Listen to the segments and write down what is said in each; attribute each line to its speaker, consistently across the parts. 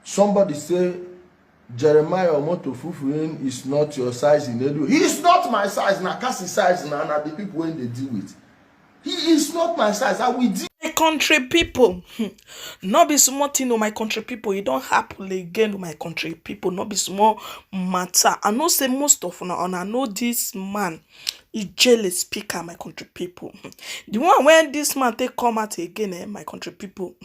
Speaker 1: Somebody say Jeremiah Omoto Fufeyin is not your size in Edo. He is not my size. Na Kassy size na the people when they deal with. He is not my size. I will deal.
Speaker 2: My country people, not be small thing o my country people. You don't happen again my country people. Not be small matter. I know say most of una and I know this man Ijele speaker my country people. The one when this man take come out again my country people.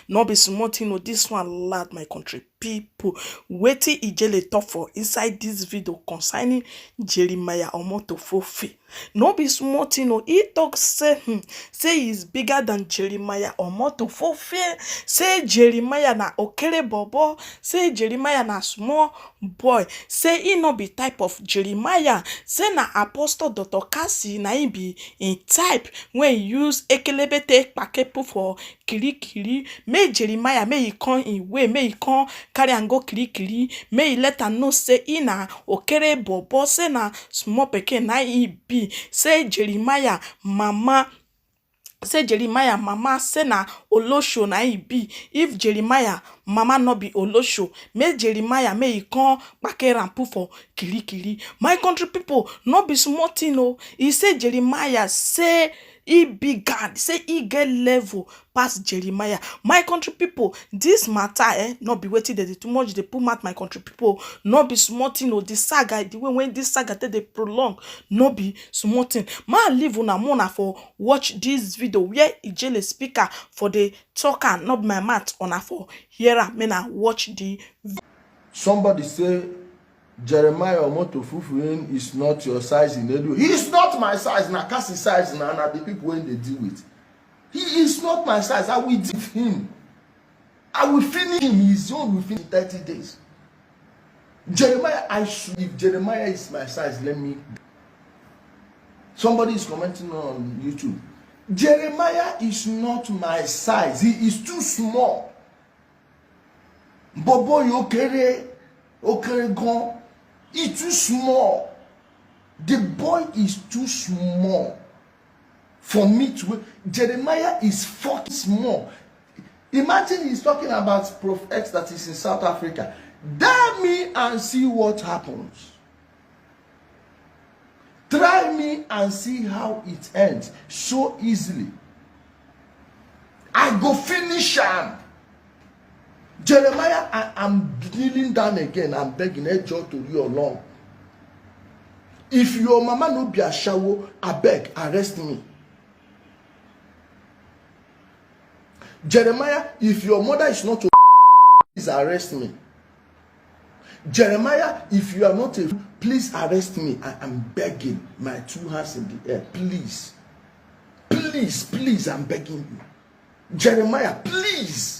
Speaker 2: Not be small thing o this one lad my country people. Wetin Ijele talk for inside this video concerning Jeremiah Omoto Fufeyin. No be small thing o. He talk say he's bigger than Jeremiah Omoto Fufeyin. Say Jeremiah na okere bobo. Say Jeremiah na small boy. Say he no be type of Jeremiah. Say na Apostle Dr Kassy na he be in type when he use ekelebe take pakepu for kiri. May Jeremiah may he come in way. May he come carry and go kiri. May he let her know say he na okere bobo. Say na small pikin na he be. Say Jeremiah mama. Say Jeremiah mama say na olosho na he be. If Jeremiah mama no be olosho, make Jeremiah may he come pake rampu for kiri. My country people no be small thing o. He say Jeremiah say he big God, say he get level past Jeremiah. My country people, this matter not be waiting there too much. They put mouth my country people. No be small thing o. The saga, the way when this saga they prolong, no be small thing. Man leave una mona for watch this video where Ijele speaker for the talker, not my mouth on for here. Men watch the.
Speaker 1: Somebody say Jeremiah Omoto Fufeyin is not your size in Edo. He is not my size. Na Kassy size na the people when they deal with. He is not my size. I will deal with him. I will finish him. His own will finish in 30 days. Jeremiah, if Jeremiah is my size, let me. Somebody is commenting on YouTube. Jeremiah is not my size. He is too small. Bobo okere gone. He's too small. The boy is too small for me to. Jeremiah is fucking small. Imagine he's talking about Proff Ex that is in South Africa. Dare me and see what happens. Try me and see how it ends so easily. I go finish him. Jeremiah, I am kneeling down again. I'm begging Ejo to you along. If your mama no be a shower, I beg, arrest me. Jeremiah, if your mother is not a please arrest me. Jeremiah, if you are not a please arrest me. I am begging, my two hands in the air. Please. Please, I'm begging you. Jeremiah, please.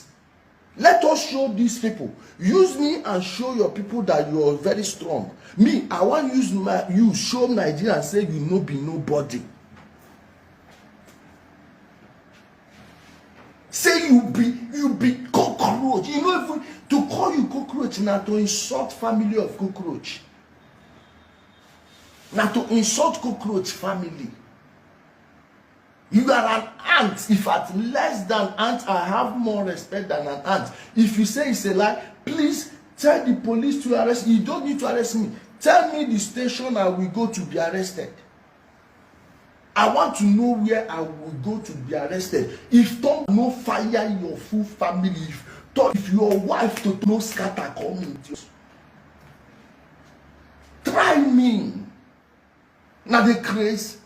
Speaker 1: Let us show these people. Use me and show your people that you are very strong. Me, I want you show Nigeria and say you no be nobody. Say you be cockroach. You know, even to call you cockroach now to insult family of cockroach. Now to insult cockroach family. You are an ant. If at less than ant, I have more respect than an ant. If you say it's a lie, please tell the police to arrest me. You don't need to arrest me. Tell me the station I will go to be arrested. I want to know where I will go to be arrested. If Tom no fire your full family, if your wife to no scatter community, try me. Now the craze.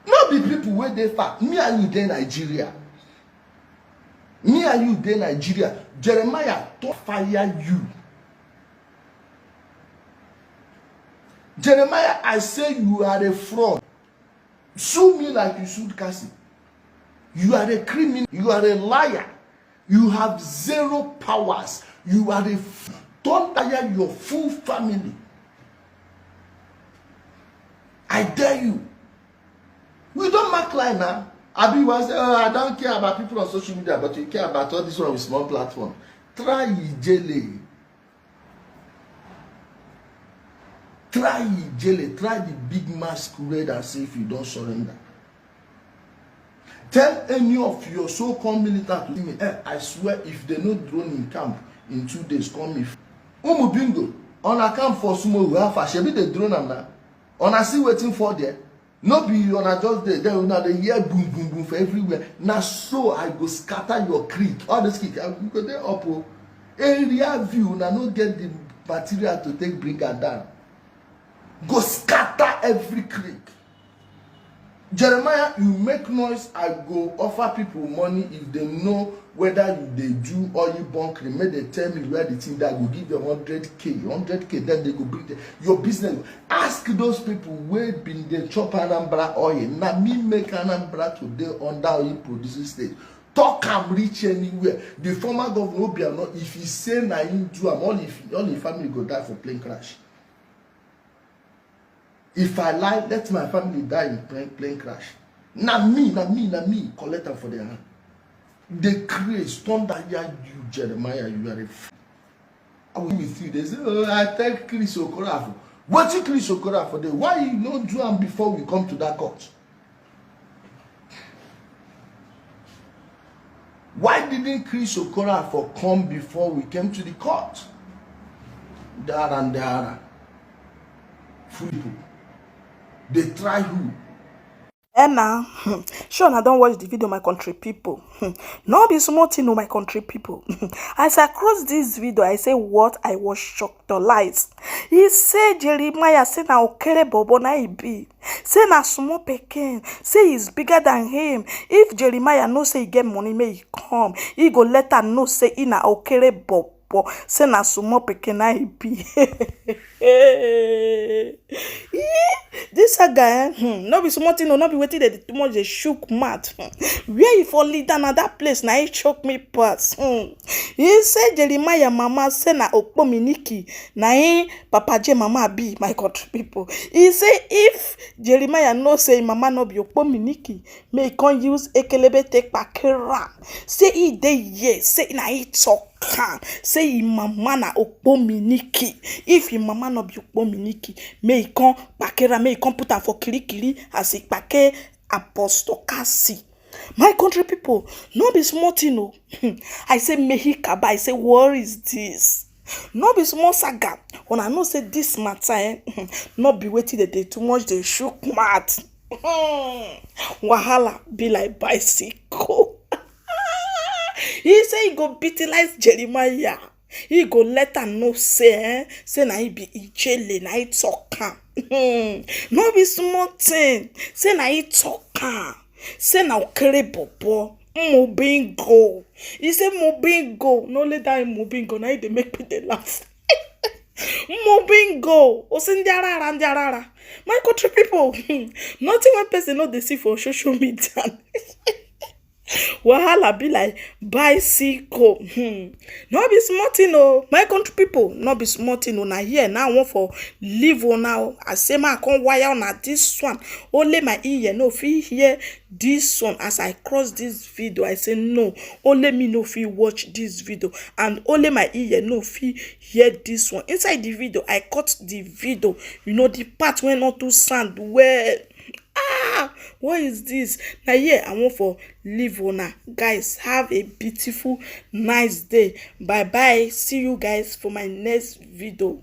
Speaker 1: Not the people where they fight. Me and you there Nigeria. Me and you there Nigeria. Jeremiah to fire you. Jeremiah, I say you are a fraud. Sue me like you sued Kassy. You are a criminal. You are a liar. You have zero powers. You are a don't tire your full family. I dare you. We don't mark line now. Abi was say, oh, I don't care about people on social media, but you care about all this one with small platform. Try Ijele. Try Ijele. Try the big masquerade and see if you don't surrender. Tell any of your so-called militants to me, I swear if they no drone in camp, in 2 days. Call me. Umu bingo. On account for sumo we have shebi the drone am na. On a still waiting for there. No be on a just there. Then una dey hear boom boom boom for everywhere. Na so I go scatter your creek. All this creek you go there up o. Area view una no get the material to take bring her down. Go scatter every creek. Jeremiah, you make noise, I go offer people money if they know whether they do oil bunkering. May they tell me where the thing that will give them 100k, then they go bring your business. Ask those people where been the chop Anambra oil. Now me make Anambra today under oil producing stage. Talk am reach anywhere. The former governor Obiano, if he say na him do am, all his family go die for plane crash. If I lie, let my family die in plane crash. Na me, collect them for their hand. They create, thunder you, Jeremiah, you are a I will be with you. They say, oh, I take Chris Okorafo. What you Chris Okorafo there? Why you not do them before we come to that court? Why didn't Chris Okorafo come before we came to the court? There and there. Free people. They try who?
Speaker 2: And now, sure, I don't watch the video, my country people. No be small thing, no, my country people. As I cross this video, I say what I was shocked to lies. He said Jeremiah say na okere bobo na he be. Say na small pekin. Say he's bigger than him. If Jeremiah no say he get money, may he come. He go let her know say he na okere bobo. Say na small pekin na he be. This guy, no be small thing, no be waiting that too much they shook mad. Where you for lead down at that place, now he choke me pass. He said Jeremiah mama say na opominike, na he Papa J mama be, my country people. He say if Jeremiah no say mama no be opominike, may he can use ekelebe take pakera. Say he dey yes, say na he talk. Say him mama na opominike. If him mama no be opominike, may he come pakera, may he come put her for kiri as he pake Apostle Kassy. My country people, no be small thing no. I say mehikaba, I say what is this? No be small saga. When I know say this matter, not be waiting the day too much they shook mad. Wahala be like bicycle. He say he go brutalize Jeremiah. He go let her know say na he be Ijele, na he talk am. No be small thing. Say na he talk am. Say na okere bobo. Mobingo. He say mobingo. No let that mobingo. Now they make people laugh. Mobingo. Osindiarara. My country people. Nothing one person not they see for social media. Wahala be like bicycle. No be small thing no. My country people, no be small thing no. Now here now I want for live on now. I say ma come wire on this one. Only my ear no feel hear this one. As I cross this video, I say no. Only me no feel watch this video, and only my ear no feel hear this one. Inside the video, I cut the video. You know the part where not to sound well. What is this? Now yeah, I want for live on. Guys, have a beautiful, nice day. Bye bye. See you guys for my next video.